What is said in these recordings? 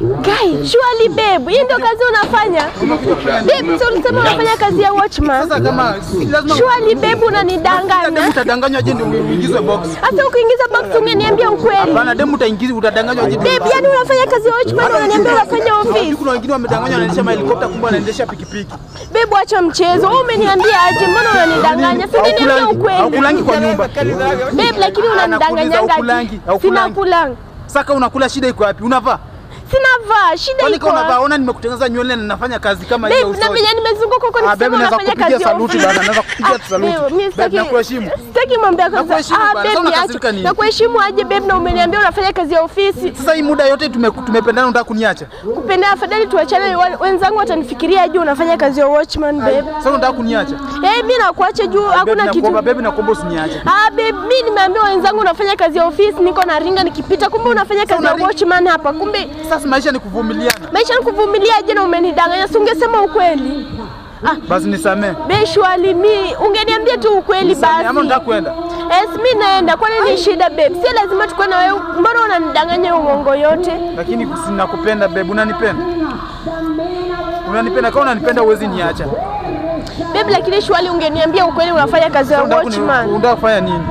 Guy, surely babe, hii ndio kazi unafanya? Babe, so ulisema unafanya kazi ya watchman. Sasa kama lazima surely babe unanidanganya. Demu utadanganywa je ndio uingizwe box? Hata ukiingiza box ungeniambia ukweli. Hapana, demu utadanganywa je? Babe, yani unafanya kazi ya watchman unaniambia unafanya office. Kuna wengine wamedanganywa wanaendesha helikopta kumbe wanaendesha pikipiki. Babe, acha mchezo. Wewe umeniambia aje? Mbona unanidanganya? Si niambia ukweli. Haukulangi kwa nyumba. Babe, lakini unanidanganyanga aje? Sina kulanga. Saka unakula, shida iko wapi? Unavaa? Sinavaa, shida iko. Kwani unavaa? Ona nimekutengeneza nywele na ninafanya kazi kama hiyo usoni. Babe, na mimi nimezunguka huko nikisema unafanya kazi ya saluti bana, naweza kupigia saluti. Babe, nakuheshimu. Sitaki mambo yako. Babe, nakuheshimu aje babe, na umeniambia unafanya kazi ya ofisi. Sasa hii muda yote tumependana, unataka kuniacha? Kupenda afadhali tuachane, wenzangu watanifikiria aje unafanya kazi ya watchman babe. Sasa unataka kuniacha? Mimi nakuacha juu hakuna kitu. Babe, nakuomba usiniache. Babe, mimi nimeambia wenzangu unafanya kazi ya ofisi, niko na ringa nikipita, kumbe unafanya kazi ya watchman hapa. Kumbe sasa maisha ni kuvumiliana. Maisha ni kuvumilia je, na umenidanganya? Si ungesema ukweli? Basi nisamee. Beshwali, mimi ungeniambia tu ukweli basi. Ama unataka kwenda? Mimi naenda. Kwani ni shida babe? Si lazima tukue na wewe. Mbona unanidanganya uongo yote? Lakini sinakupenda babe, unanipenda? Unanipenda? Kama unanipenda uwezi niacha. Babe, lakini shwali ungeniambia ukweli unafanya kazi ya watchman. Unataka kufanya nini?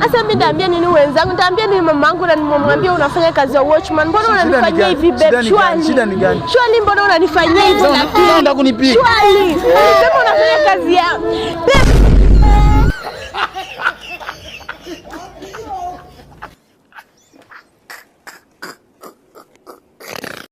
Asa mimi ndaambia nini wenzangu? Ndaambia nini mamangu na nimwambia unafanya kazi ya watchman? Mbona unanifanyia hivi babe? Shwali. Shida ni gani? Shwali, mbona unanifanyia hivi? Unataka kunipiga? Shwali. Unasema unafanya kazi ya babe.